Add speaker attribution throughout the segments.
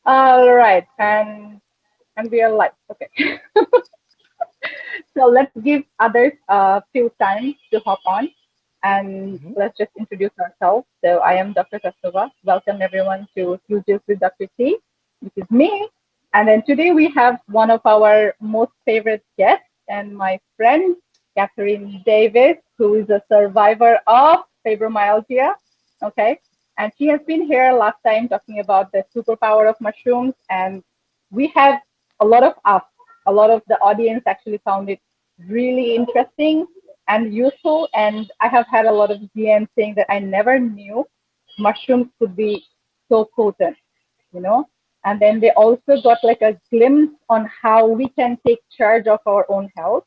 Speaker 1: All right, and we are live. Okay, so let's give others a few time to hop on, and
Speaker 2: Mhm.
Speaker 1: let's just introduce ourselves. So I am Dr. Kastova. Welcome everyone to Fusions with Dr. T, which is me. And then today we have one of our most favorite guests and my friend Catherine Davis, who is a survivor of fibromyalgia. Okay, and she has been here last time talking about the superpower of mushrooms, and we have a lot of us, a lot of the audience actually found it really interesting and useful. And I have had a lot of DMs saying that I never knew mushrooms could be so potent, you know. And then they also got like a glimpse on how we can take charge of our own health.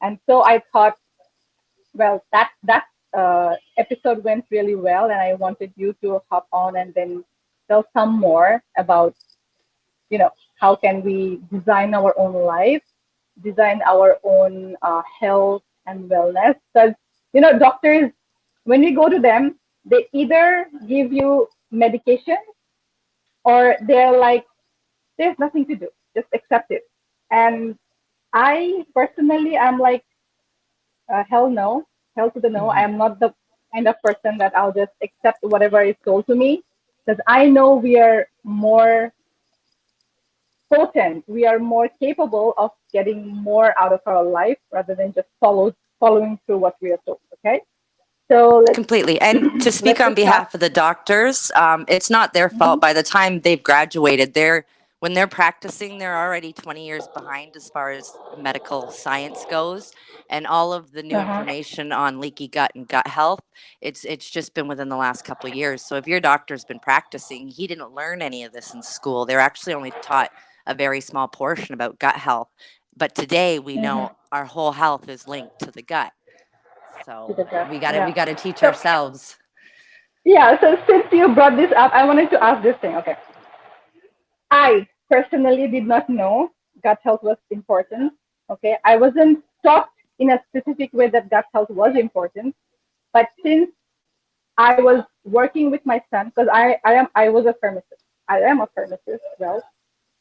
Speaker 1: And so I thought, well, that episode went really well, and I wanted you to hop on and then tell some more about, how can we design our own life, design our own health and wellness. Because doctors, when we go to them, they either give you medication or they're like, there's nothing to do, just accept it. And I personally am like, hell no, hell to the no. I
Speaker 2: Mhm.
Speaker 1: am not the kind of person that I'll just accept whatever is told to me, because I know we are more potent, we are more capable of getting more out of our life rather than just following through what we are told. Okay, so let's
Speaker 2: Completely. And to speak
Speaker 1: let's
Speaker 2: on
Speaker 1: just start.
Speaker 2: behalf of the doctors, it's not their fault.
Speaker 1: Mhm.
Speaker 2: By the time they've graduated, when they're practicing, they're already 20 years behind as far as medical science goes. And all of the new
Speaker 1: Uh-huh.
Speaker 2: information on leaky gut and gut health, it's just been within the last couple of years. So if your doctor's been practicing, he didn't learn any of this in school. They're actually only taught a very small portion about gut health. But today we
Speaker 1: Mhm.
Speaker 2: know our whole health is linked to the gut.
Speaker 1: To
Speaker 2: So
Speaker 1: the gut.
Speaker 2: we
Speaker 1: Yeah.
Speaker 2: gotta teach
Speaker 1: So
Speaker 2: ourselves.
Speaker 1: yeah. So since you brought this up, I wanted to ask this thing. Okay. I personally did not know gut health was important. Okay. I wasn't taught in a specific way that gut health was important. But since I was working with my son, because I was a pharmacist. I am a pharmacist. Well,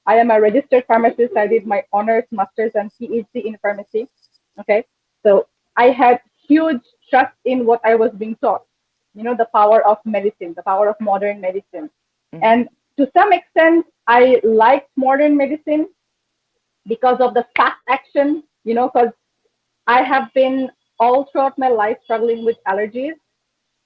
Speaker 1: I am a registered pharmacist. I did my honors, masters, and PhD in pharmacy. Okay, so I had huge trust in what I was being taught. The power of medicine, the power of modern medicine,
Speaker 2: Mhm.
Speaker 1: and to some extent, I liked modern medicine because of the fast action. Because I have been all throughout my life struggling with allergies.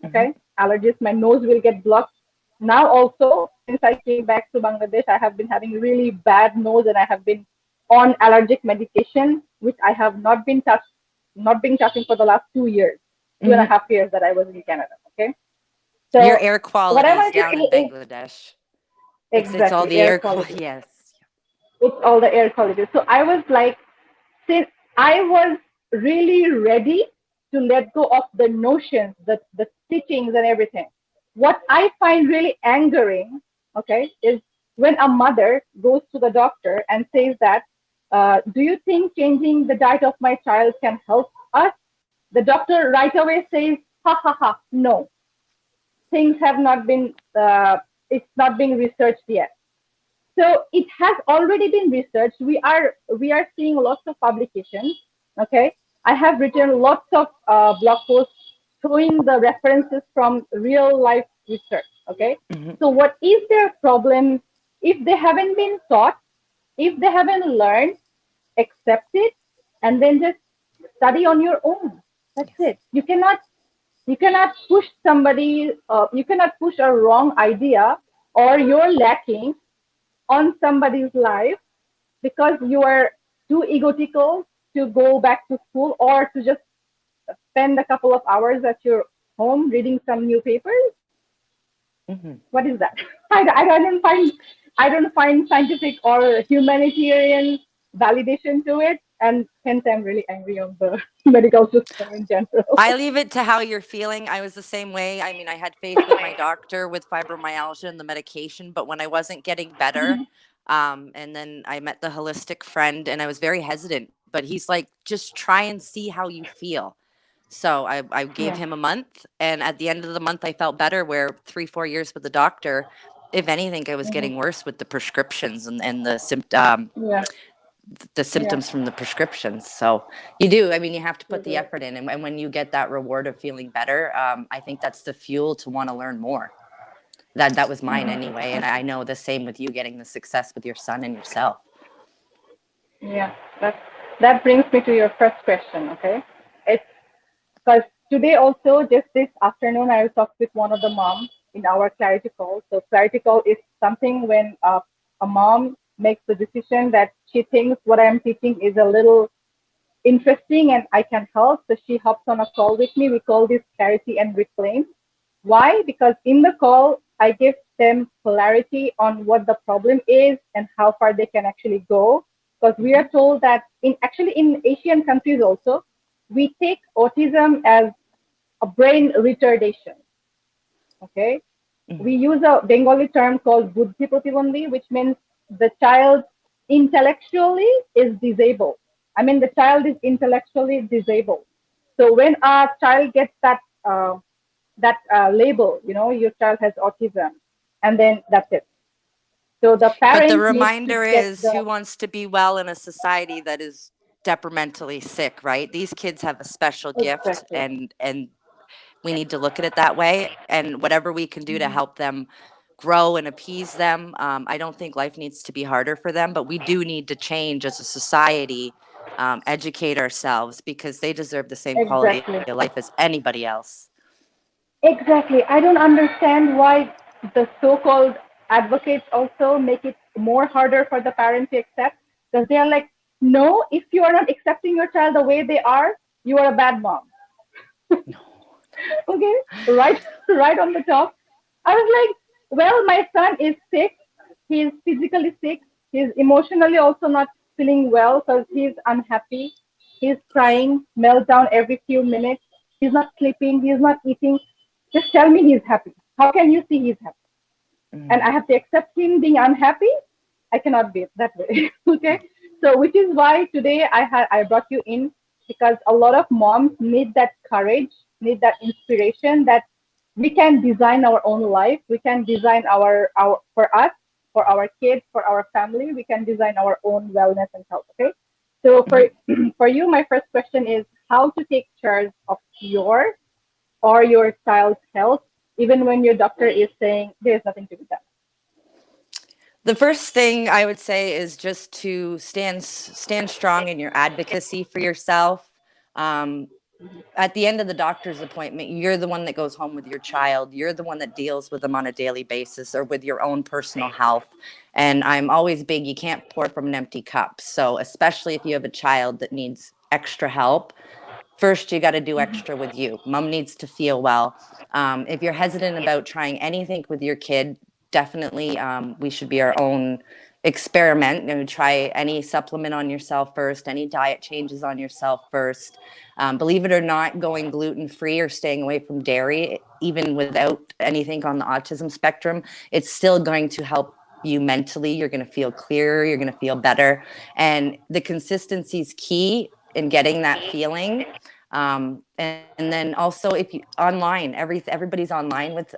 Speaker 2: Mhm.
Speaker 1: Okay, allergies, my nose will get blocked. Now also, since I came back to Bangladesh, I have been having really bad nose, and I have been on allergic medication, which I have not been touching for the last 2 years, two and a
Speaker 2: Mhm.
Speaker 1: half years that I was in Canada. Okay,
Speaker 2: Your
Speaker 1: so
Speaker 2: air
Speaker 1: what I
Speaker 2: quality is
Speaker 1: wanted to
Speaker 2: down in
Speaker 1: say is
Speaker 2: Bangladesh. It's all
Speaker 1: exactly
Speaker 2: the
Speaker 1: air
Speaker 2: air
Speaker 1: quality.
Speaker 2: quality. Yes.
Speaker 1: It's all the air quality. So I was like, since I was really ready to let go of the notions, the teachings and everything. What I find really angering, okay, is when a mother goes to the doctor and says that, do you think changing the diet of my child can help us? The doctor right away says, ha ha ha, no, things have not been, it's not being researched yet. So it has already been researched. We are seeing lots of publications. Okay, I have written lots of blog posts showing the references from real life research. Okay,
Speaker 2: Mhm.
Speaker 1: so what is their problem if they haven't been taught, if they haven't learned, accept it, and then just study on your own. That's
Speaker 2: Yes.
Speaker 1: it. You cannot push somebody. You cannot push a wrong idea or you're lacking on somebody's life because you are too egotistical to go back to school or to just spend a couple of hours at your home reading some new papers.
Speaker 2: Mhm.
Speaker 1: What is that? I don't find scientific or humanitarian validation to it, and hence I'm really angry on the medical system in general.
Speaker 2: I leave it to how you're feeling. I was the same way. I mean, I had faith with my doctor with fibromyalgia and the medication, but when I wasn't getting better, and then I met the holistic friend, and I was very hesitant. But he's like, just try and see how you feel. So I gave
Speaker 1: Yeah.
Speaker 2: him a month, and at the end of the month, I felt better. Where 3, 4 years with the doctor, if anything, I was
Speaker 1: Hmm.
Speaker 2: getting worse with the prescriptions and
Speaker 1: Yeah.
Speaker 2: the
Speaker 1: Yeah.
Speaker 2: symptoms from the prescriptions. So you do. I mean, you have to
Speaker 1: You
Speaker 2: put the
Speaker 1: do.
Speaker 2: effort in, and when you get that reward of feeling better, I think that's the fuel to want to learn more. That was mine anyway, and I know the same with you getting the success with your son and yourself.
Speaker 1: Yeah. That brings me to your first question. Okay. It's because today also, just this afternoon, I talked with one of the moms in our clarity call. So clarity call is something when a mom makes the decision that she thinks what I'm teaching is a little interesting and I can help. So she hops on a call with me. We call this clarity and reclaim. Why? Because in the call, I give them clarity on what the problem is and how far they can actually go. Because we
Speaker 2: Mm-hmm.
Speaker 1: are told that in Asian countries also, we take autism as a brain retardation. Okay, we
Speaker 2: Mm-hmm.
Speaker 1: use a Bengali term called buddhi pratibandhi, which means the child intellectually is disabled. I mean, the child is intellectually disabled. So when a child gets that label, your child has autism, and then that's it. So the
Speaker 2: But the
Speaker 1: parent needs to
Speaker 2: reminder
Speaker 1: get
Speaker 2: is,
Speaker 1: the
Speaker 2: who wants to be well in a society that is detrimentally sick, right? These kids have a special gift,
Speaker 1: exactly.
Speaker 2: and we need to look at it that way. And whatever we can do to
Speaker 1: Mhm.
Speaker 2: help them grow and appease them, I don't think life needs to be harder for them, but we do need to change as a society, educate ourselves, because they deserve the same quality of
Speaker 1: Exactly.
Speaker 2: life as anybody else.
Speaker 1: Exactly. I don't understand why the so-called advocates also make it more harder for the parent to accept because they are like, no, if you are not accepting your child the way they are, you are a bad mom. Okay, right, right on the top. I was like, well, my son is sick. He's physically sick. He's emotionally also not feeling well because he's unhappy. He's crying, meltdown every few minutes. He's not sleeping. He's not eating. Just tell me he's happy. How can you see he's happy? And I
Speaker 2: Mm.
Speaker 1: have to accept him being unhappy. I cannot be that way. Okay. So which is why today I brought you in because a lot of moms need that courage, need that inspiration that we can design our own life. We can design our for us, for our kids, for our family. We can design our own wellness and health. Okay. So for
Speaker 2: Mhm.
Speaker 1: for you, my first question is how to take charge of your or your child's health, even when your doctor is saying there's nothing to be done.
Speaker 2: The first thing I would say is just to stand strong in your advocacy for yourself. Um, at the end of the doctor's appointment, you're the one that goes home with your child. You're the one that deals with them on a daily basis or with your own personal health. And I'm always big, you can't pour from an empty cup. So, especially if you have a child that needs extra help, first you got to do extra with you. Mom needs to feel well. If you're hesitant about trying anything with your kid, definitely we should be our own experiment. Try any supplement on yourself first, any diet changes on yourself first. Believe it or not, going gluten free or staying away from dairy, even without anything on the autism spectrum, it's still going to help you mentally. You're going to feel clearer, you're going to feel better. And the consistency is key in getting that feeling. And then also, if you online, everybody's online with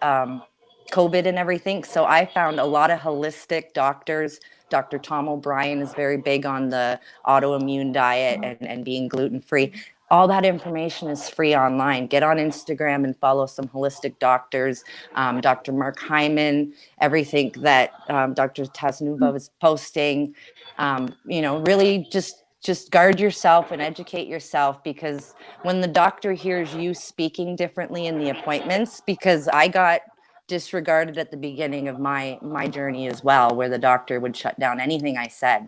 Speaker 2: COVID and everything. So I found a lot of holistic doctors. Dr. Tom O'Brien is very big on the autoimmune diet and being gluten free. All that information is free online. Get on Instagram and follow some holistic doctors. Dr. Mark Hyman, everything that Dr. Tasnuva was posting. Really just guard yourself and educate yourself, because when the doctor hears you speaking differently in the appointments, because I got disregarded at the beginning of my journey as well, where the doctor would shut down anything I said,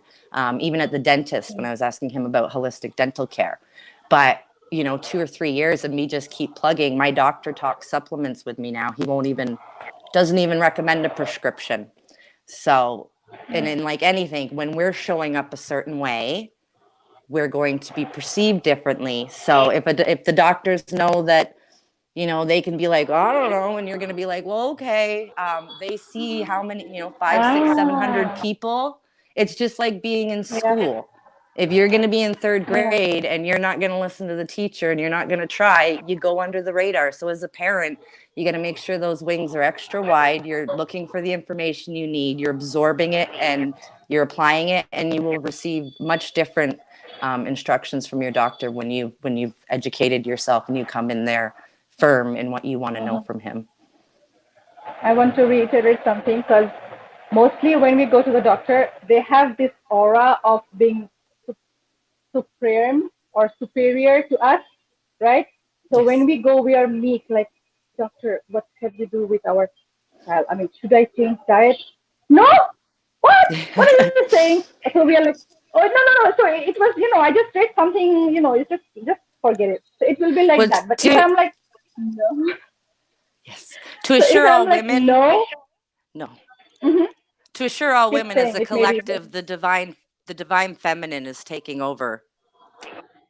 Speaker 2: even at the dentist when I was asking him about holistic dental care. But 2 or 3 years of me just keep plugging, my doctor talks supplements with me now. He won't even doesn't even recommend a prescription. So, and in like anything, when we're showing up a certain way, we're going to be perceived differently. So if the doctors know that, they can be like, oh, I don't know, and you're going to be like, well, okay. They see how many, five, six, 700
Speaker 1: Ah,
Speaker 2: people. It's just like being in
Speaker 1: yeah,
Speaker 2: school. If you're going to be in third
Speaker 1: Yeah.
Speaker 2: grade and you're not going to listen to the teacher and you're not going to try, you go under the radar. So as a parent, you got to make sure those wings are extra wide. You're looking for the information you need, you're absorbing it, and you're applying it, and you will receive much different instructions from your doctor when you've educated yourself and you come in there firm in what you want to know
Speaker 1: Uh-huh.
Speaker 2: from him.
Speaker 1: I want to reiterate something because mostly when we go to the doctor, they have this aura of being supreme or superior to us, right? So when
Speaker 2: Yes.
Speaker 1: we go, we are meek, like, doctor, what should we do with our child? I mean, should I change diet? No! What? What are you saying? So we are like, oh, no, no, no. So it was, I just read something, it's just forget it. So it will be like
Speaker 2: Well,
Speaker 1: that. But if I'm like, no.
Speaker 2: yes, to
Speaker 1: So if
Speaker 2: assure
Speaker 1: I'm
Speaker 2: all
Speaker 1: like,
Speaker 2: women,
Speaker 1: no,
Speaker 2: no,
Speaker 1: mm-hmm,
Speaker 2: to assure all
Speaker 1: keep
Speaker 2: women as
Speaker 1: saying
Speaker 2: a
Speaker 1: it, maybe.
Speaker 2: collective, the divine feminine is taking over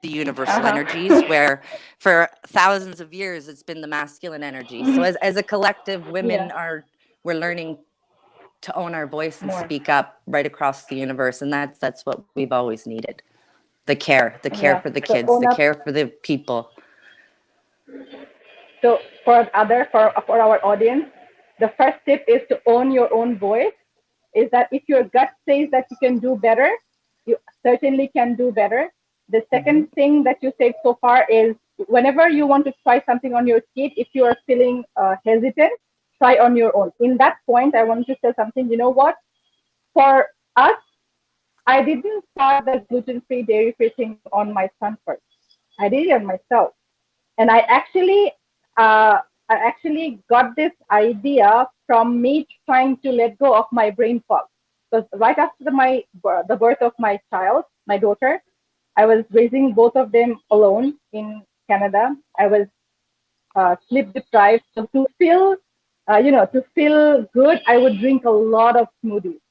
Speaker 2: the universal
Speaker 1: Uh-huh.
Speaker 2: energies, where for thousands of years it's been the masculine energy. So
Speaker 1: Mm-hmm.
Speaker 2: as a collective,
Speaker 1: Yeah,
Speaker 2: women are we're learning to own our voice and
Speaker 1: more.
Speaker 2: speak up right across the universe, and that's what we've always needed. The care
Speaker 1: Yeah.
Speaker 2: for the
Speaker 1: So
Speaker 2: kids,
Speaker 1: own
Speaker 2: the
Speaker 1: up.
Speaker 2: care for the people.
Speaker 1: So for our audience, the first tip is to own your own voice. Is that if your gut says that you can do better, you certainly can do better. The
Speaker 2: Mm-hmm.
Speaker 1: second thing that you said so far is whenever you want to try something on your kid, if you are feeling hesitant, try on your own. In that point, I want to say something. You know what? For us, I didn't start the gluten-free, dairy-free thing on my son first. I did it on myself, and uh, I actually got this idea from me trying to let go of my brain fog. Because right after the birth of my child, my daughter, I was raising both of them alone in Canada. I was sleep deprived, so to feel good, I would drink a lot of smoothies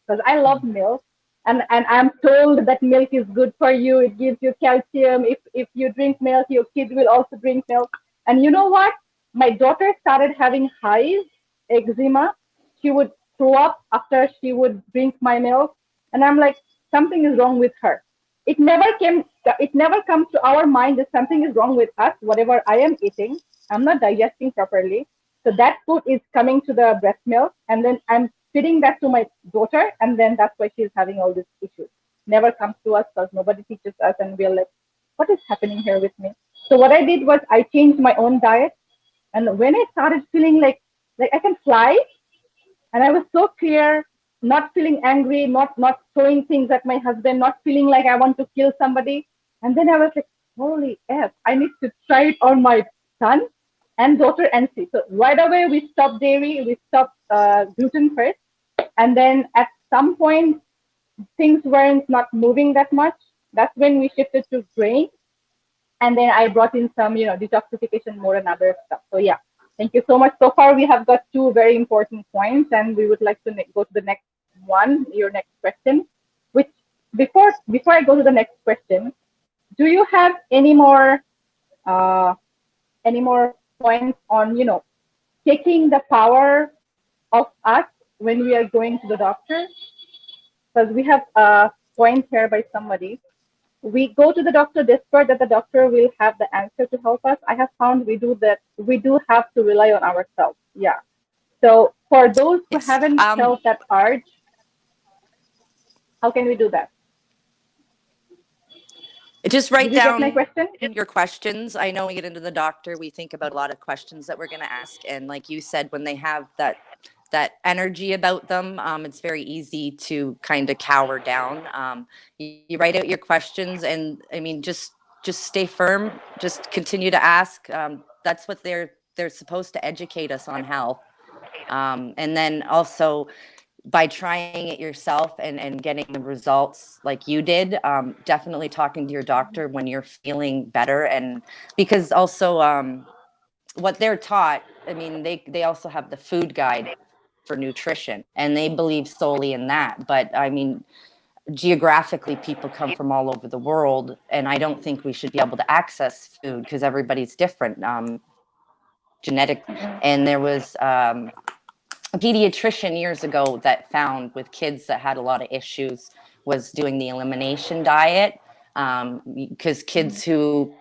Speaker 1: because I love milk. And I'm told that milk is good for you. It gives you calcium. If you drink milk, your kid will also drink milk. And you know what? My daughter started having hives, eczema. She would throw up after she would drink my milk. And I'm like, something is wrong with her. It never comes to our mind that something is wrong with us, whatever I am eating. I'm not digesting properly. So that food is coming to the breast milk, and then I'm feeding that to my daughter, and then that's why she's having all these issues. Never comes to us because nobody teaches us, and we're like, what is happening here with me? So what I did was I changed my own diet, and when I started feeling like I can fly, and I was so clear, not feeling angry, not throwing things at my husband, not feeling like I want to kill somebody. And then I was like, holy F, I need to try it on my son and daughter and see. So right away we stopped dairy, we stopped gluten first. And then at some point things weren't not moving that much. That's when we shifted to grain, and then I brought in some, detoxification more and other stuff. So yeah, thank you so much. So far, we have got two very important points, and we would like to go to the next one, your next question. Which before I go to the next question, do you have uh, any more points on taking the power of us when we are going to the doctor? Because we have a point here by somebody. We go to the doctor desperate that the doctor will have the answer to help us. I have found we do have to rely on ourselves. Yeah. So for those who
Speaker 2: Yes.
Speaker 1: haven't felt that urge, how can we do that?
Speaker 2: Just write
Speaker 1: Did you get my
Speaker 2: down
Speaker 1: question?
Speaker 2: your questions. I know when we get into the doctor, we think about a lot of questions that we're going to ask, and like you said, when they have that energy about them, it's very easy to kind of cower down. You write out your questions, and I mean, just stay firm. Just continue to ask. That's what they're supposed to educate us on health, and then also by trying it yourself and getting the results like you did, definitely talking to your doctor when you're feeling better. And because also what they're taught, I mean, they also have the food guide for nutrition, and they believe solely in that. But I mean, geographically, people come from all over the world, and I don't think we should be able to access food because everybody's different, genetic. And there was a pediatrician years ago that found with kids that had a lot of issues was doing the elimination diet, because kids who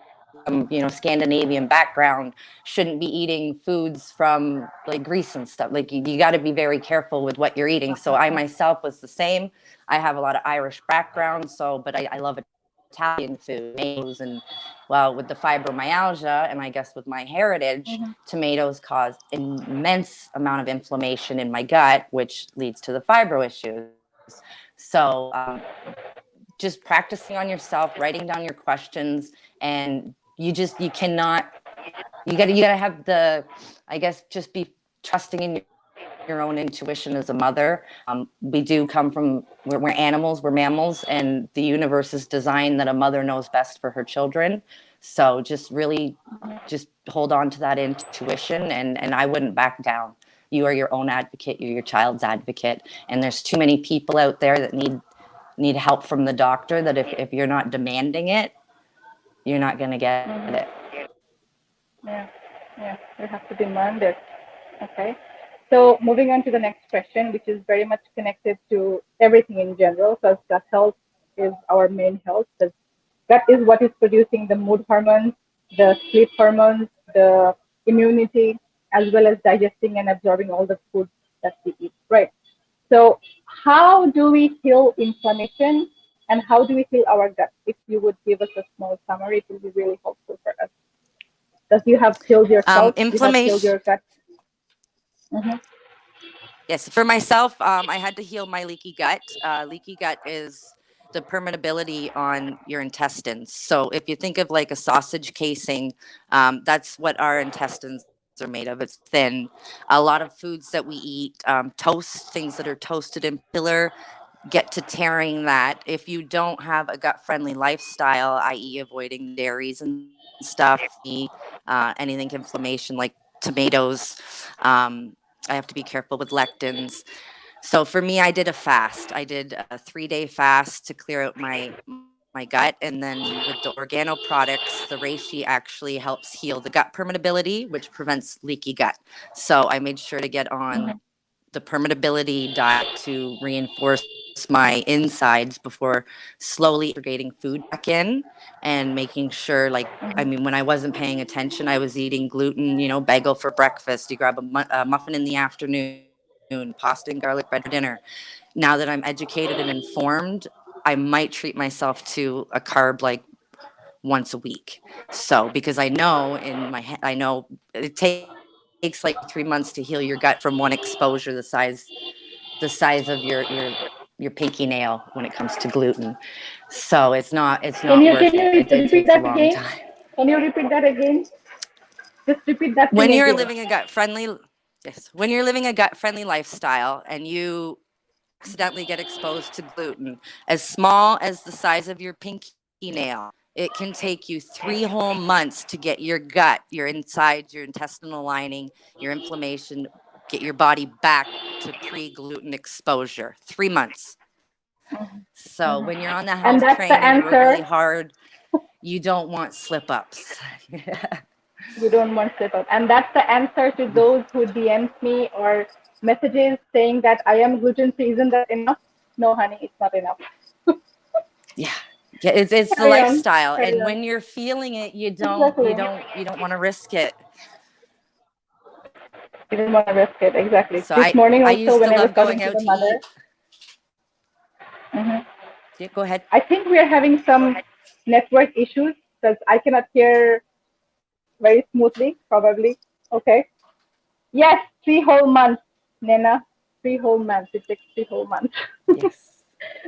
Speaker 2: come from Scandinavian background shouldn't be eating foods from like Greece and stuff. Like you got to be very careful with what you're eating. So I myself was the same. I have a lot of Irish background, so but I love Italian food, tomatoes, and well, with the fibromyalgia and I guess with my heritage, tomatoes cause immense amount of inflammation in my gut, which leads to the fibro issues. So just practicing on yourself, writing down your questions, and you cannot, you gotta have the, I guess, just be trusting in your own intuition as a mother. We do come from, we're animals, we're mammals, and the universe is designed that a mother knows best for her children. So just really just hold on to that intuition, and I wouldn't back down. You are your own advocate, you're your child's advocate, and there's too many people out there that need help from the doctor, that if you're not demanding it, you're not going to get it.
Speaker 1: Yeah, yeah, you have to demand it. Okay. So moving on to the next question, which is very much connected to everything in general, because gut health is our main health. Because gut is what is producing the mood hormones, the sleep hormones, the immunity, as well as digesting and absorbing all the food that we eat. Right. So how do we heal inflammation and how do we heal our gut? If you would give us a small summary, it will be really helpful for us. Because you have healed yourself, you have healed
Speaker 2: Inflammation.
Speaker 1: your gut. Mm-hmm.
Speaker 2: Yes, for myself, I had to heal my leaky gut. Leaky gut is the permeability on your intestines. So if you think of like a sausage casing, that's what our intestines are made of. It's thin. A lot of foods that we eat, toast, things that are toasted in particular, get to tearing that. If you don't have a gut friendly lifestyle, i.e., avoiding the dairies and stuff, anything inflammation like tomatoes, I have to be careful with lectins. So for me, I did a fast. I did a 3-day fast to clear out my gut, and then with the organo products, the reishi actually helps heal the gut permeability, which prevents leaky gut. So I made sure to get on
Speaker 1: Mm-hmm.
Speaker 2: the permeability diet to reinforce my insides before slowly integrating food back in, and making sure, like, I
Speaker 1: Mm-hmm.
Speaker 2: mean, when I wasn't paying attention, I was eating gluten, bagel for breakfast. You grab a muffin in the afternoon, pasta and garlic bread for dinner. Now that I'm educated and informed, I might treat myself to a carb like once a week. So because I know in my head, I know it takes like 3 months to heal your gut from one exposure the size of your pinky nail when it comes to gluten. So it's not worth
Speaker 1: Can
Speaker 2: it.
Speaker 1: you
Speaker 2: It takes
Speaker 1: repeat
Speaker 2: a
Speaker 1: that
Speaker 2: long
Speaker 1: again?
Speaker 2: time.
Speaker 1: Can you repeat that again? Just repeat that
Speaker 2: When
Speaker 1: thing
Speaker 2: you're
Speaker 1: again.
Speaker 2: living a gut friendly Yes, when you're living a gut friendly lifestyle and you accidentally get exposed to gluten as small as the size of your pinky nail, it can take you 3 whole months to get your gut, your insides, your intestinal lining, your inflammation, get your body back to pre-gluten exposure. 3 months. So when you're on the health
Speaker 1: And
Speaker 2: train
Speaker 1: that's
Speaker 2: and you
Speaker 1: the
Speaker 2: work really
Speaker 1: answer.
Speaker 2: hard, you don't want slip ups.
Speaker 1: You don't want slip up. And that's the answer to those who DMs me or messages saying that I am gluten free. Isn't that enough? No, honey, it's not enough.
Speaker 2: Yeah. Yeah, it's the
Speaker 1: Carry on.
Speaker 2: lifestyle,
Speaker 1: Carry
Speaker 2: and
Speaker 1: on.
Speaker 2: when you're feeling it, you don't you
Speaker 1: Exactly.
Speaker 2: don't you don't want to risk it.
Speaker 1: You don't want to risk it. Exactly.
Speaker 2: So
Speaker 1: This morning
Speaker 2: I
Speaker 1: also,
Speaker 2: used
Speaker 1: when
Speaker 2: to
Speaker 1: I was
Speaker 2: love
Speaker 1: talking
Speaker 2: going
Speaker 1: to
Speaker 2: out
Speaker 1: the
Speaker 2: to
Speaker 1: mother,
Speaker 2: eat.
Speaker 1: mhm,
Speaker 2: Yeah, go ahead.
Speaker 1: I think we are having some network issues because I cannot hear very smoothly, probably. Okay. Yes, 3 whole months, Nena. 3 whole months. It takes 3 whole months.
Speaker 2: Yes.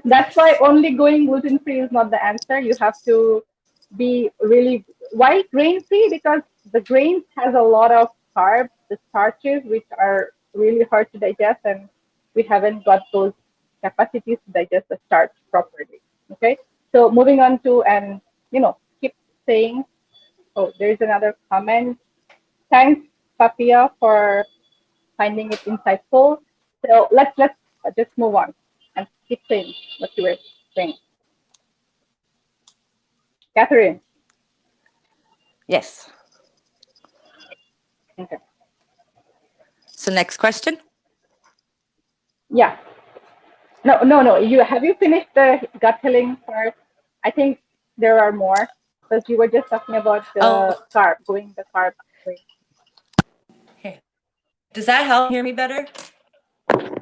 Speaker 1: That's why
Speaker 2: Yes.
Speaker 1: only going gluten free is not the answer. You have to be really, why grain free? Because the grains has a lot of carbs, the starches, which are really hard to digest, and we haven't got those capacities to digest the starch properly. Okay. So moving on to, and keep saying, oh, there's another comment. Thanks, Papia, for finding it insightful. So let's just move on and keep saying what you were saying. Catherine.
Speaker 2: Yes.
Speaker 1: Okay.
Speaker 2: So next question.
Speaker 1: Yeah. No, no, no. You have you finished the gut healing part? I think there are more because you were just talking about
Speaker 2: Oh,
Speaker 1: the carb, going the carb way.
Speaker 2: here. Does that help? Can you hear me better?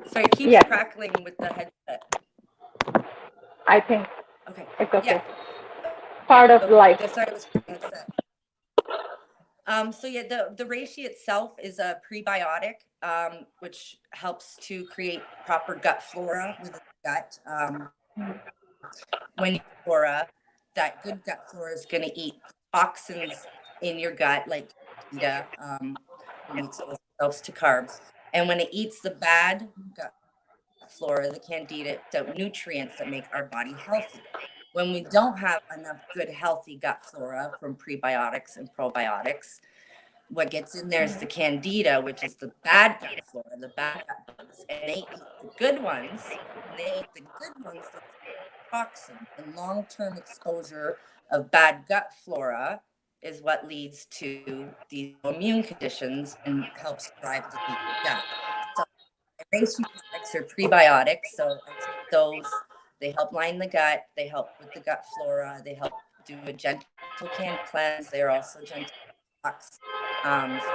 Speaker 2: Sorry, it keeps
Speaker 1: Yes,
Speaker 2: crackling with the headset.
Speaker 1: I think
Speaker 2: Okay.
Speaker 1: it's
Speaker 2: Yeah.
Speaker 1: okay. Part of
Speaker 2: Okay.
Speaker 1: life.
Speaker 2: Sorry, it was the headset. So yeah, the reishi itself is a prebiotic, which helps to create proper gut flora within the gut. When you flora, that good gut flora is going to eat toxins in your gut, like candida, when we expose ourselves to carbs. And when it eats the bad gut flora, the candida out nutrients that make our body healthy. When we don't have enough good, healthy gut flora from prebiotics and probiotics, what gets in there is the candida, which is the bad gut flora, the bad gut bugs, and they eat the good ones. And they eat the good ones, they toxins, and long-term exposure of bad gut flora is what leads to these autoimmune conditions and helps drive disease in the gut. So reishi products are prebiotics, so I take those. They help line the gut. They help with the gut flora. They help do a gentle can cleanse. They are also gentle detox. So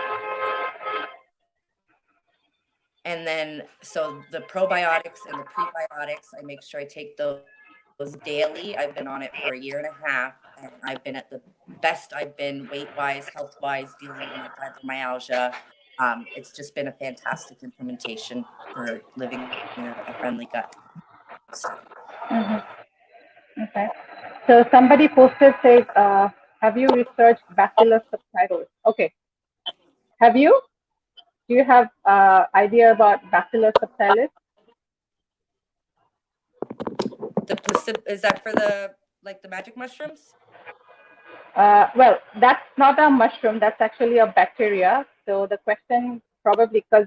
Speaker 2: and then, so the probiotics and the prebiotics, I make sure I take those daily. I've been on it for a year and a half, and I've been at the best I've been weight wise, health wise, dealing with my fibromyalgia. It's just been a fantastic implementation for living a friendly gut lifestyle.
Speaker 1: Hmm. Okay. So somebody posted says, have you researched bacillus subtilis? Okay. Have you? Do you have idea about bacillus subtilis?
Speaker 2: Is that for the like the magic mushrooms?
Speaker 1: Well, that's not a mushroom. That's actually a bacteria. So the question probably because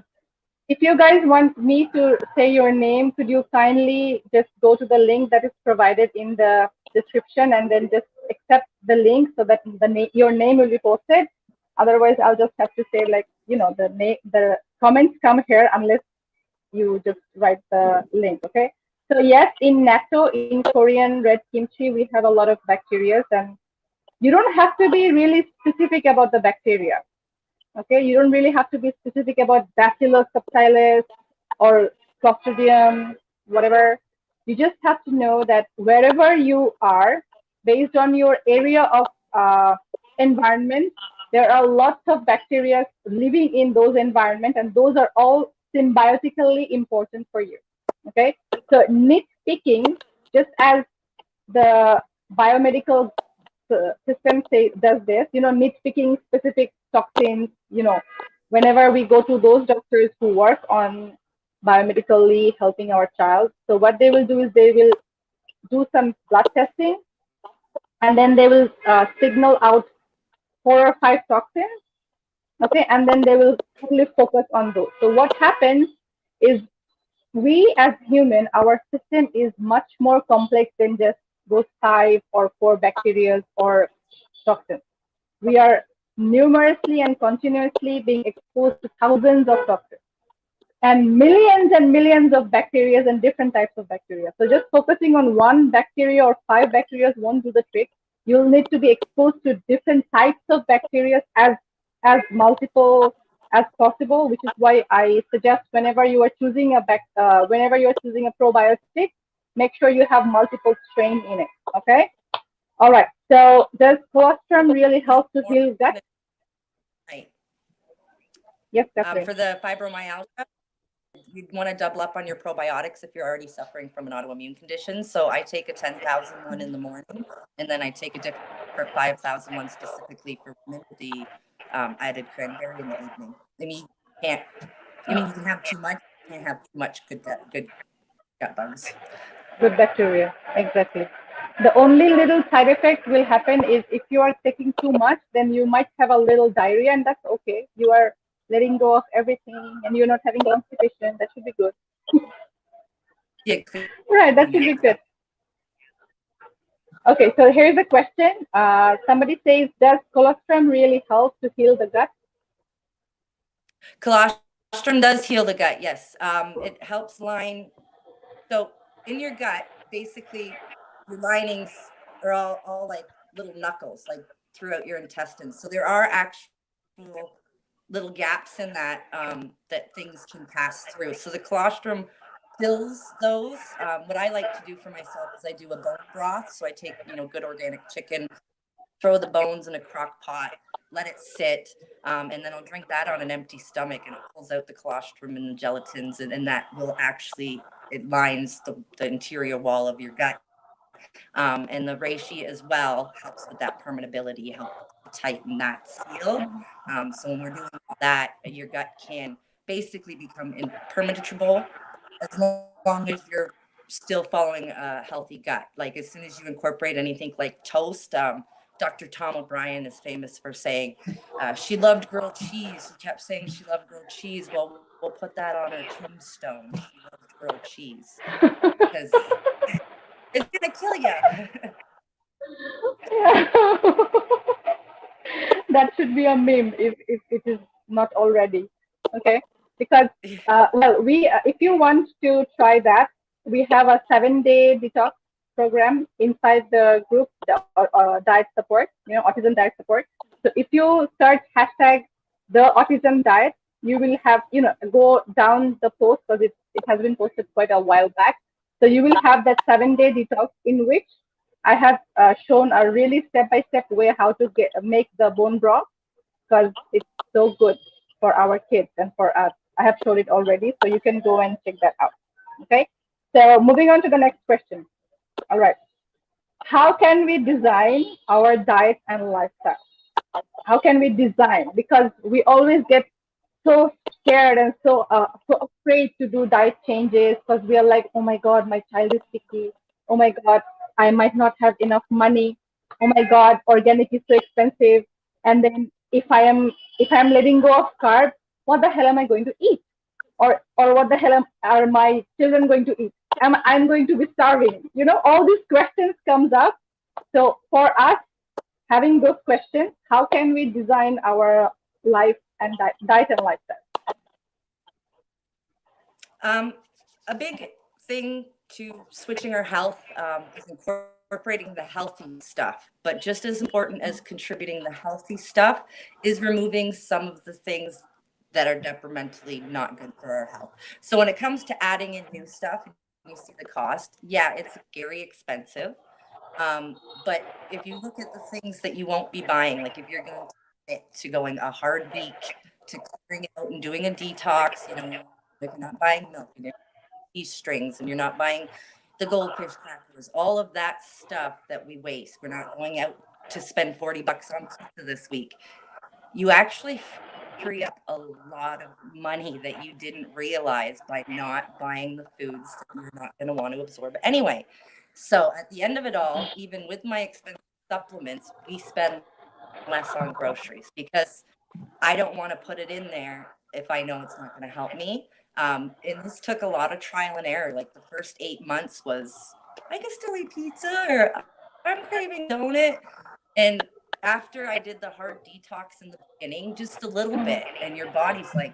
Speaker 1: if you guys want me to say your name, could you kindly just go to the link that is provided in the description and then just accept the link so that your name will be posted. Otherwise, I'll just have to say like the comments come here unless you just write the link. Okay. So yes, in natto, in Korean red kimchi, we have a lot of bacteria, and you don't have to be really specific about the bacteria. Okay, you don't really have to be specific about Bacillus subtilis or Clostridium, whatever. You just have to know that wherever you are, based on your area of environment, there are lots of bacteria living in those environments, and those are all symbiotically important for you. Okay, so nitpicking, just as the biomedical system does this, nitpicking specific toxins, whenever we go to those doctors who work on biomedically helping our child. So what they will do is they will do some blood testing and then they will signal out 4 or 5 toxins. Okay. And then they will totally focus on those. So what happens is we as human, our system is much more complex than just those 5 or 4 bacteria or toxins. We are numerously and continuously being exposed to thousands of toxins and millions of bacteria and different types of bacteria. So just focusing on one bacteria or 5 bacteria won't do the trick. You'll need to be exposed to different types of bacteria as multiple as possible, which is why I suggest whenever you are choosing a probiotic, make sure you have multiple strain in it. Okay. All right. So does colostrum really help to
Speaker 2: More
Speaker 1: heal gut?
Speaker 2: night.
Speaker 1: Yes, definitely.
Speaker 2: For the fibromyalgia, you'd want to double up on your probiotics if you're already suffering from an autoimmune condition. So I take a 10,000 one in the morning, and then I take a different 5,000 one specifically for women with the added cranberry in the evening. I mean, can't. I mean, you can have too much. You can't have too much good gut bugs.
Speaker 1: Good bacteria. Exactly. The only little side effect will happen is if you are taking too much, then you might have a little diarrhea, and that's okay. You are letting go of everything, and you're not having constipation. That should be good.
Speaker 2: Yeah, cleaning out the
Speaker 1: Right,
Speaker 2: gut.
Speaker 1: that should be good. Okay, so here's a question. Somebody says, does colostrum really help to heal the gut?
Speaker 2: Colostrum does heal the gut. Yes, it helps line. So in your gut, basically, your linings are all like little knuckles, like throughout your intestines. So there are actual little gaps in that that things can pass through. So the colostrum fills those. What I like to do for myself is I do a bone broth. So I take good organic chicken, throw the bones in a crock pot, let it sit, and then I'll drink that on an empty stomach, and it pulls out the colostrum and the gelatins, and that will actually it lines the interior wall of your gut. And the reishi as well helps with that permeability, helps tighten that seal. So when we're doing all that, your gut can basically become impenetrable as long as you're still following a healthy gut. Like as soon as you incorporate anything like toast, Dr. Tom O'Brien is famous for saying she loved grilled cheese. She kept saying she loved grilled cheese. Well, we'll put that on her tombstone. She loved grilled cheese because it's gonna kill you.
Speaker 1: Yeah. That should be a meme if it is not already. Okay, because well, we if you want to try that, we have a 7 day detox program inside the group, the diet support, autism diet support. So if you search hashtag the autism diet, you will have go down the post because it has been posted quite a while back. So you will have that 7 day detox in which I have shown a really step-by-step way how to make the bone broth because it's so good for our kids and for us. I have showed it already, so you can go and check that out. Okay. So moving on to the next question. All right. How can we design our diet and lifestyle? How can we design? Because we always get so scared and so afraid to do diet changes because we are like, oh my god, my child is sickly. Oh my god, I might not have enough money. Oh my god, organic is so expensive. And then if I'm letting go of carbs, what the hell am I going to eat? Or what the hell are my children going to eat? I'm going to be starving. All these questions comes up. So for us, having those questions, how can we design our life and diet and lifestyle?
Speaker 2: Um, a big thing to switching our health is incorporating the healthy stuff. But just as important as contributing the healthy stuff is removing some of the things that are detrimentally not good for our health. So when it comes to adding in new stuff and you see the cost, yeah, it's very expensive. But if you look at the things that you won't be buying, like if you're going to commit to going a hard week to clearing out and doing a detox, if you're not buying milk and you're not buying cheese strings and you're not buying the goldfish crackers, all of that stuff that we waste, we're not going out to spend $40 on pizza this week. You actually free up a lot of money that you didn't realize by not buying the foods that you're not going to want to absorb anyway. So at the end of it all, even with my expensive supplements, we spend less on groceries because I don't want to put it in there if I know it's not going to help me. And this took a lot of trial and error. Like the first 8 months was, I can still eat pizza, or I'm craving a donut. And after I did the hard detox in the beginning, just a little bit, and your body's like,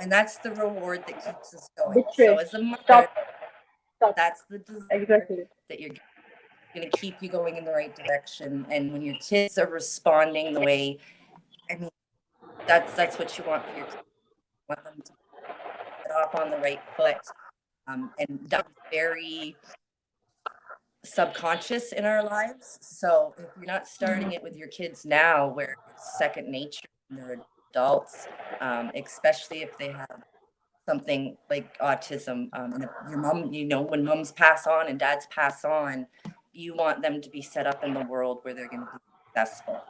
Speaker 2: and that's the reward that keeps us going. So
Speaker 1: Betray.
Speaker 2: as a mother,
Speaker 1: Stop. Stop.
Speaker 2: that's the desire
Speaker 1: Exactly.
Speaker 2: that you're going to keep you going in the right direction. And when your kids are responding the way, I mean, that's what you want for your kids. You want them to get off on the right foot. And that very subconscious in our lives. So if you're not starting it with your kids now, where it's second nature when they're adults, especially if they have something like autism, and if your mom, when moms pass on and dads pass on, you want them to be set up in the world where they're going to be successful.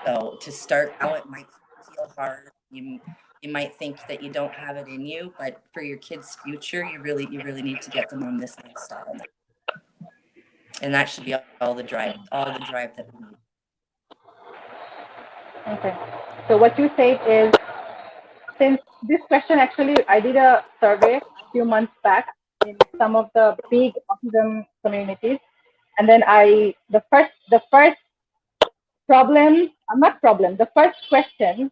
Speaker 2: So to start now, it might feel hard. You might think that you don't have it in you, but for your kids' future, you really need to get them on this lifestyle, and that should be all the drive that we need.
Speaker 1: Okay. So what you say is, since this question actually, I did a survey a few months back in some of the big autism communities, and then the first problem, not problem, the first question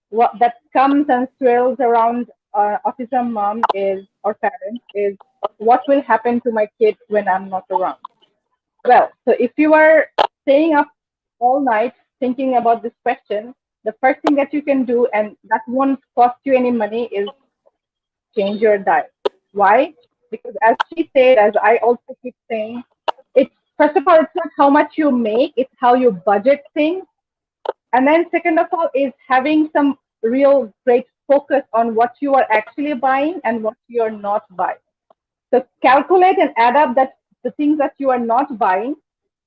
Speaker 1: what that comes and swirls around autism mom is or parents is what will happen to my kid when I'm not around? Well, so if you are staying up all night thinking about this question, the first thing that you can do, and that won't cost you any money, is change your diet. Why? Because as she said, as I also keep saying, it's first of all, it's not how much you make, it's how you budget things. And then second of all is having some real great focus on what you are actually buying and what you're not buying. So calculate and add up that the things that you are not buying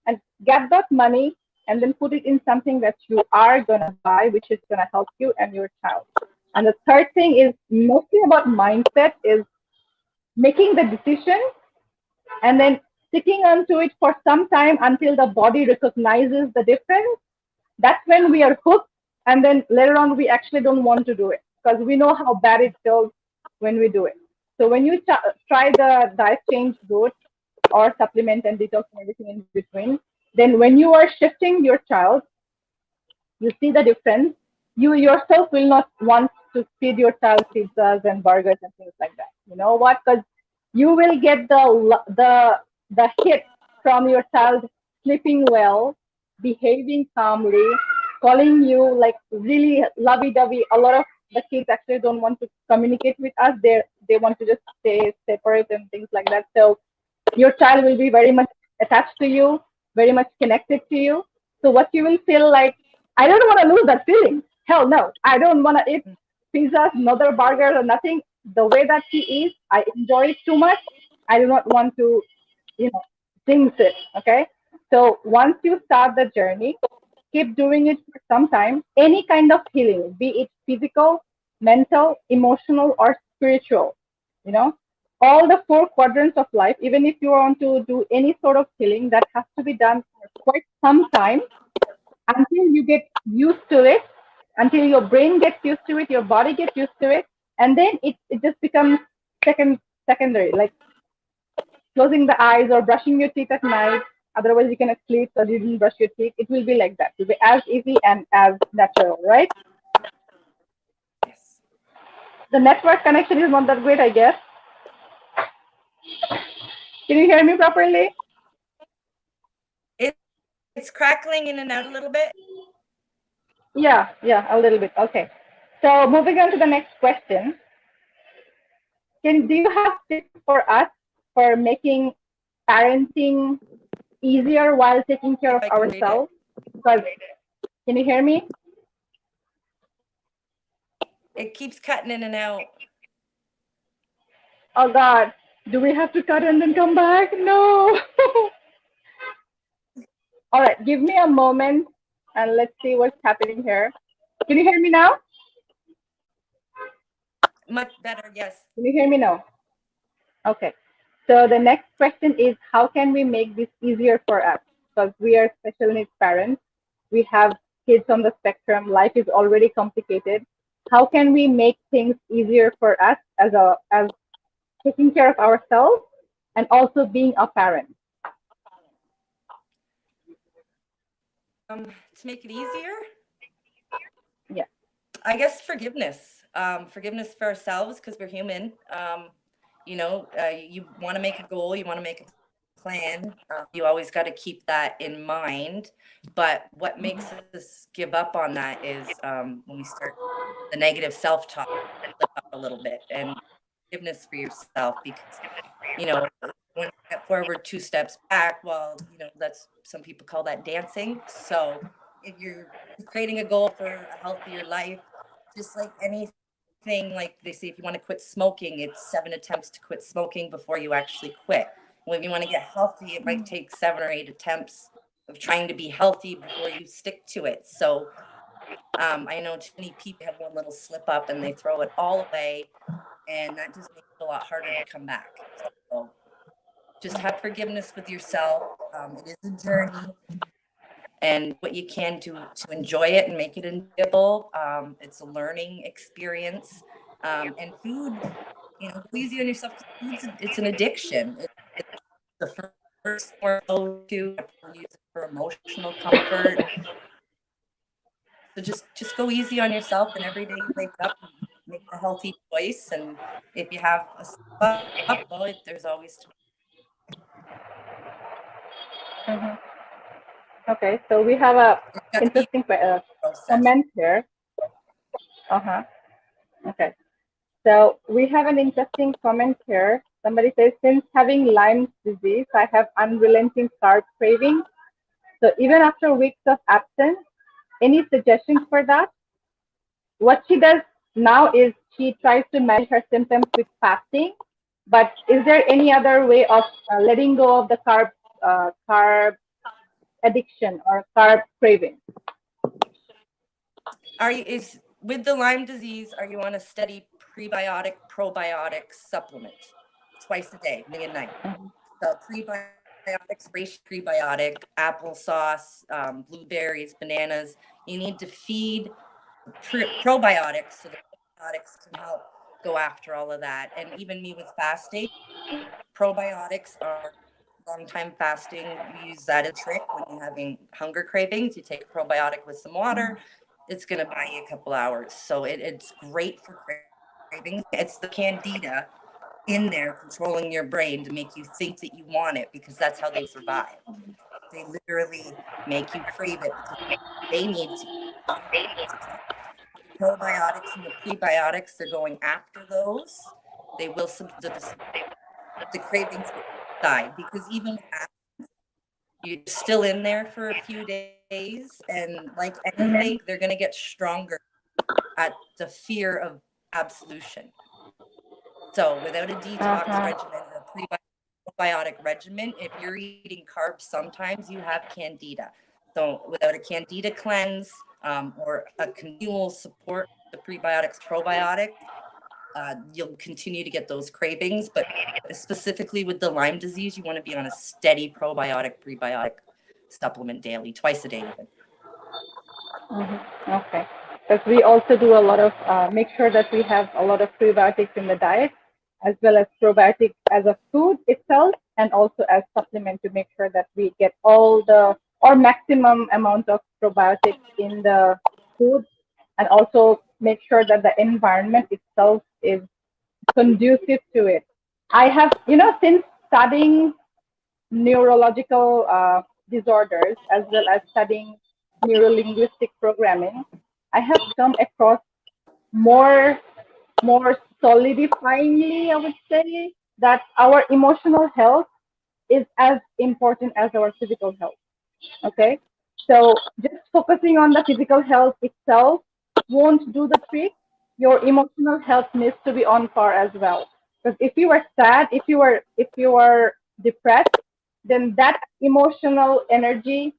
Speaker 1: and get that money and then put it in something that you are gonna buy, which is gonna help you and your child. And the third thing is mostly about mindset is making the decision and then sticking onto it for some time until the body recognizes the difference. That's when we are hooked, and then later on we actually don't want to do it because we know how bad it feels when we do it. So when you try the diet change route or supplement and detox and everything in between, then when you are shifting your child, you see the difference. You yourself will not want to feed your child pizzas and burgers and things like that. You know what? Because you will get the hit from your child sleeping well, behaving calmly, calling you like really lovey-dovey. A lot of the kids actually don't want to communicate with us. They want to just stay separate and things like that. So your child will be very much attached to you, very much connected to you. So what you will feel like, I don't want to lose that feeling. Hell no, I don't want to eat pizzas, another burger or nothing. The way that he is, I enjoy it too much. I do not want to, you know, jinx it. Okay. So once you start the journey, keep doing it for some time. Any kind of healing, be it physical, mental, emotional, or spiritual, you know, all the four quadrants of life, even if you want to do any sort of healing, that has to be done for quite some time until you get used to it, until your brain gets used to it, your body gets used to it, and then it just becomes secondary, like closing the eyes or brushing your teeth at night. Otherwise, you can sleep because you didn't brush your teeth. It will be like that. It will be as easy and as natural, right?
Speaker 2: Yes.
Speaker 1: The network connection is not that great, I guess. Can you hear me properly?
Speaker 2: It's crackling in and out a little bit.
Speaker 1: Yeah, yeah, a little bit. Okay. So moving on to the next question. Do you have tips for us for making parenting easier while taking care
Speaker 2: See
Speaker 1: of
Speaker 2: if I can read it.
Speaker 1: ourselves? Because can you hear me?
Speaker 2: It keeps cutting in and out.
Speaker 1: Oh God, do we have to cut and then come back? No. All right, give me a moment and let's see what's happening here. Can you hear me now?
Speaker 2: Much better, yes.
Speaker 1: Can you hear me now? Okay. So the next question is how can we make this easier for us? Because we are special needs parents. We have kids on the spectrum. Life is already complicated. How can we make things easier for us as taking care of ourselves and also being a parent?
Speaker 2: To make it easier,
Speaker 1: Yeah.
Speaker 2: I guess forgiveness. Forgiveness for ourselves because we're human. You want to make a goal, you want to make a plan. You always got to keep that in mind. But what makes us give up on that is when we start the negative self talk slip up a little bit and forgiveness for yourself because one step forward, two steps back. Well, that's some people call that dancing. So if you're creating a goal for a healthier life, just like anything, like they say, if you want to quit smoking, it's 7 attempts to quit smoking before you actually quit. Well, if you want to get healthy, it might take 7 or 8 attempts of trying to be healthy before you stick to it. So I know too many people have one little slip up and they throw it all away, and that just makes it a lot harder to come back. So just have forgiveness with yourself. It is a journey, and do what you can to enjoy it and make it enjoyable. It's a learning experience, and food. Go easy on yourself because it's an addiction. It's the first thing we're exposed to. People use it for emotional comfort. So just go easy on yourself, and every day you wake up, make the healthy choice. And if you have a slip up, well, there's always
Speaker 1: Hmm. Okay, so we have a
Speaker 2: it's got to be
Speaker 1: interesting
Speaker 2: processed.
Speaker 1: comment here. Uh-huh. Okay. So we have an interesting comment here. Somebody says, since having Lyme disease, I have unrelenting carb cravings. So even after weeks of absence, any suggestions for that? What she does now is she tries to manage her symptoms with fasting. But is there any other way of letting go of the carb addiction or carb craving?
Speaker 2: Are you is with the Lyme disease? Are you on a steady prebiotic probiotic supplement twice a day, morning and night?
Speaker 1: Mhm.
Speaker 2: So prebiotics, prebiotic, applesauce, blueberries, bananas. You need to feed probiotics so the probiotics can help go after all of that. And even me with fasting, probiotics are long time fasting. We use that as a trick when you're having hunger cravings. You take a probiotic with some water, it's going to buy you a couple hours. So it's great for cravings. It's the candida in there controlling your brain to make you think that you want it because that's how they survive. They literally make you crave it because they need to. Probiotics and the prebiotics, they're going after those. They will the cravings will subside because even with you're still in there for a few days, and like anything,
Speaker 1: Mhm.
Speaker 2: they're going to get stronger at the fear of absolution. So without a detox
Speaker 1: Uh-huh.
Speaker 2: regimen or probiotic regimen, if you're eating carbs, sometimes you have candida. So without a candida cleanse or a continual support with the prebiotics, probiotic, you'll continue to get those cravings. But specifically with the Lyme disease, you want to be on a steady probiotic, prebiotic supplement daily, twice a day even.
Speaker 1: Mhm. Okay. Because we also do a lot of make sure that we have a lot of prebiotics in the diet, as well as probiotics as a food itself, and also as supplement to make sure that we get all the or maximum amount of probiotics in the food, and also make sure that the environment itself is conducive to it. I have, since studying neurological disorders as well as studying neurolinguistic programming, I have come across more more solidifyingly, I would say, that our emotional health is as important as our physical health. Okay, so just focusing on the physical health itself won't do the trick. Your emotional health needs to be on par as well. Because if you are sad, if you are depressed, then that emotional energy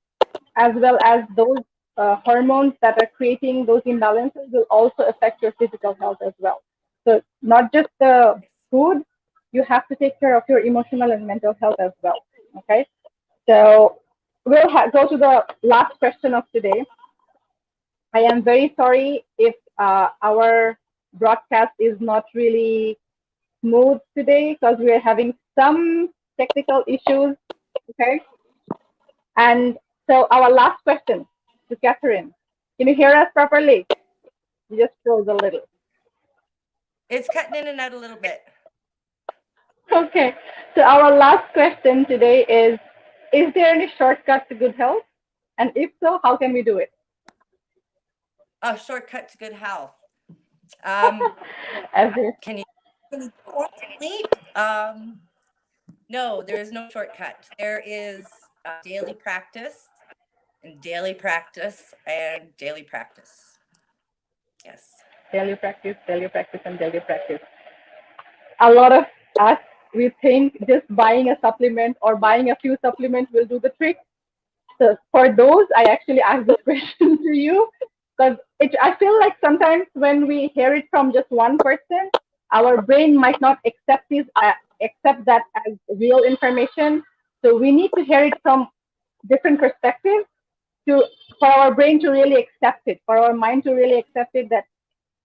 Speaker 1: as well as those hormones that are creating those imbalances will also affect your physical health as well. So not just the food, you have to take care of your emotional and mental health as well. Okay, so we'll go to the last question of today. I am very sorry if our broadcast is not really smooth today because we are having some technical issues. Okay. And so our last question to Catherine. Can you hear us properly? You just froze a little.
Speaker 2: It's cutting in and out a little bit.
Speaker 1: Okay. So our last question today is there any shortcut to good health? And if so, how can we do it?
Speaker 2: A shortcut to good health. Um,
Speaker 1: As if,
Speaker 2: can you quantitate? No, there is no shortcut. There is daily practice and daily practice and daily practice. Yes.
Speaker 1: daily practice, and daily practice. A lot of us, we think just buying a supplement or buying a few supplements will do the trick. So for those, I actually asked this question to you because I feel like sometimes when we hear it from just one person, our brain might not accept that as real information. So we need to hear it from different perspectives to for our brain to really accept it, for our mind to really accept it that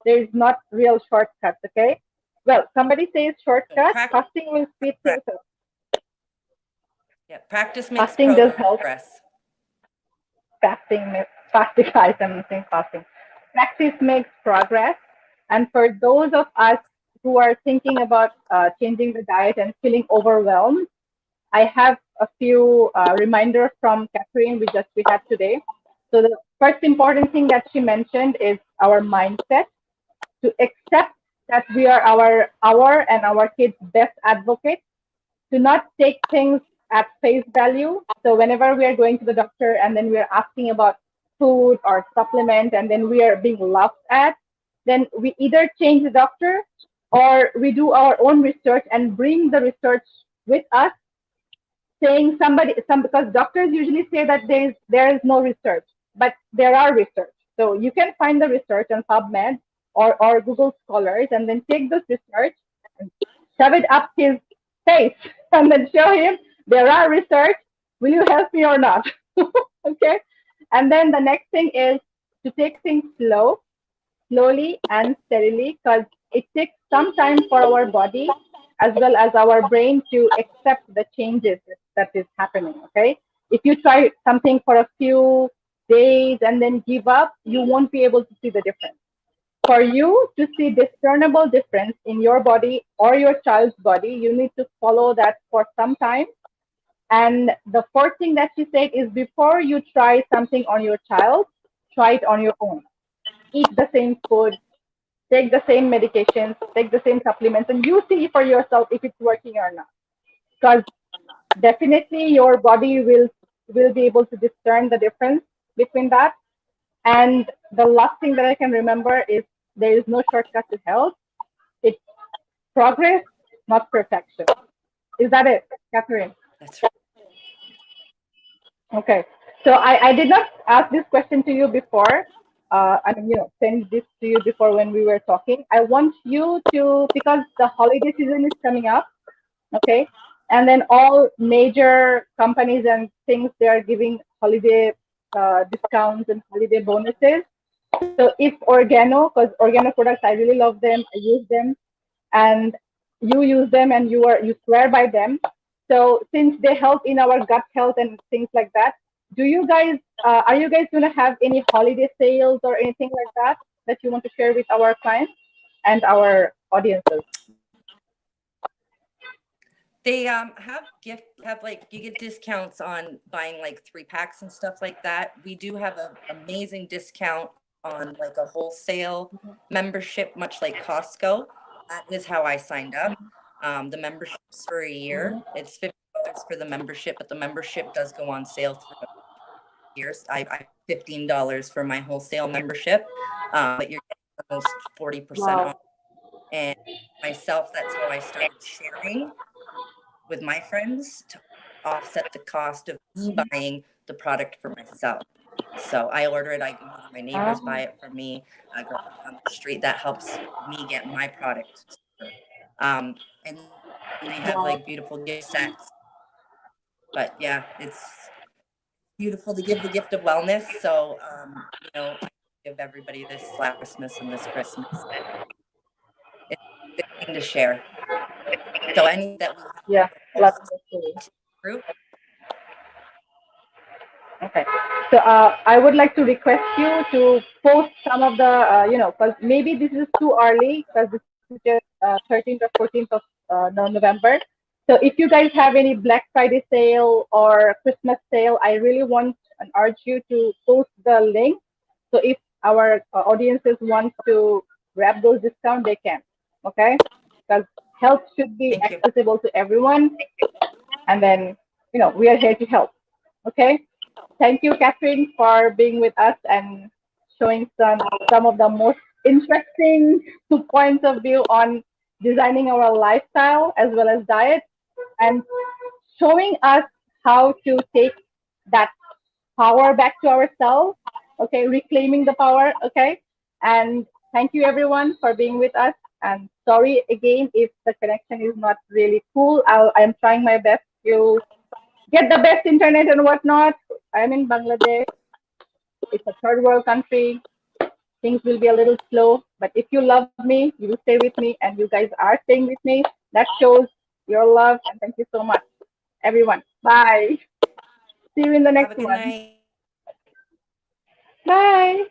Speaker 1: there is not real shortcuts. Okay. Well, somebody says
Speaker 2: So
Speaker 1: shortcut. Fasting will speed things up.
Speaker 2: yeah, practice makes
Speaker 1: Fasting does help.
Speaker 2: progress.
Speaker 1: Fasting, fasting, I'm saying fasting. Practice makes progress, And for those of us who are thinking about changing the diet and feeling overwhelmed, I have a few reminders from Catherine we had today. So the first important thing that she mentioned is our mindset, to accept that we are our and our kids' best advocate, to not take things at face value. So whenever we are going to the doctor and then we are asking about food or supplement and then we are being laughed at, then we either change the doctor or we do our own research and bring the research with us, saying because doctors usually say that there is no research, but there are research. So you can find the research on PubMed or Google Scholars and then take this research and shove it up his face and then show him there are research. Will you help me or not? Okay. And then the next thing is to take things slowly and steadily, because it takes some time for our body as well as our brain to accept the changes that is happening. Okay. If you try something for a few days and then give up, you won't be able to see the difference. For you to see discernible difference in your body or your child's body, you need to follow that for some time. And the fourth thing that she said is, before you try something on your child, try it on your own. Eat the same food, take the same medications, take the same supplements, and you see for yourself if it's working or not. Because definitely your body will be able to discern the difference between that. And the last thing that I can remember is, there is no shortcut to health. It's progress, not perfection. Is that it, Catherine?
Speaker 2: That's right.
Speaker 1: Okay. So I did not ask this question to you before. I mean, send this to you before when we were talking. I want you to, because the holiday season is coming up, okay? And then all major companies and things, they are giving holiday discounts and holiday bonuses. So if because organo products, I really love them, I use them, and you use them and you swear by them. So since they help in our gut health and things like that, do you guys are you guys going to have any holiday sales or anything like that you want to share with our clients and our audiences?
Speaker 2: They have like you get discounts on buying like 3 packs and stuff like that. We do have an amazing discount on like a wholesale membership, much like Costco. That is how I signed up. The membership's for a year.
Speaker 1: Mhm.
Speaker 2: It's $50 for the membership, but the membership does go on sale throughout years. I paid $15 for my wholesale membership, but you're getting almost 40%
Speaker 1: Wow.
Speaker 2: off. And myself, that's how I started sharing with my friends to offset the cost of me buying the product for myself. So I order it. I one of my neighbors
Speaker 1: Ah,
Speaker 2: buy it from me. A girl down the street that helps me get my product. And then they have like beautiful
Speaker 1: wow.
Speaker 2: gift sets. But yeah, it's beautiful to give the gift of wellness. So I give everybody this last Christmas and this Christmas. It's a good thing to share. So anything that we have
Speaker 1: Yeah,
Speaker 2: like a
Speaker 1: love
Speaker 2: post
Speaker 1: it.
Speaker 2: group.
Speaker 1: Okay. So I would like to request you to post some of the, because maybe this is too early, because this is just 13th or 14th of November. So if you guys have any Black Friday sale or Christmas sale, I really want and urge you to post the link. So if our audiences want to grab those discounts, they can. Okay? Because health should be
Speaker 2: Thank you.
Speaker 1: accessible to everyone. And then, we are here to help. Okay? Thank you, Catherine, for being with us and showing some of the most interesting points of view on designing our lifestyle as well as diet, and showing us how to take that power back to ourselves. Okay, reclaiming the power. Okay, and thank you everyone for being with us. And sorry again if the connection is not really cool. I'm trying my best to get the best internet and whatnot. I'm in Bangladesh. It's a third world country. Things will be a little slow, but if you love me, you will stay with me, and you guys are staying with me. That shows your love, and thank you so much, everyone. Bye. See you in the
Speaker 2: Have a
Speaker 1: next
Speaker 2: good
Speaker 1: one.
Speaker 2: night.
Speaker 1: Bye.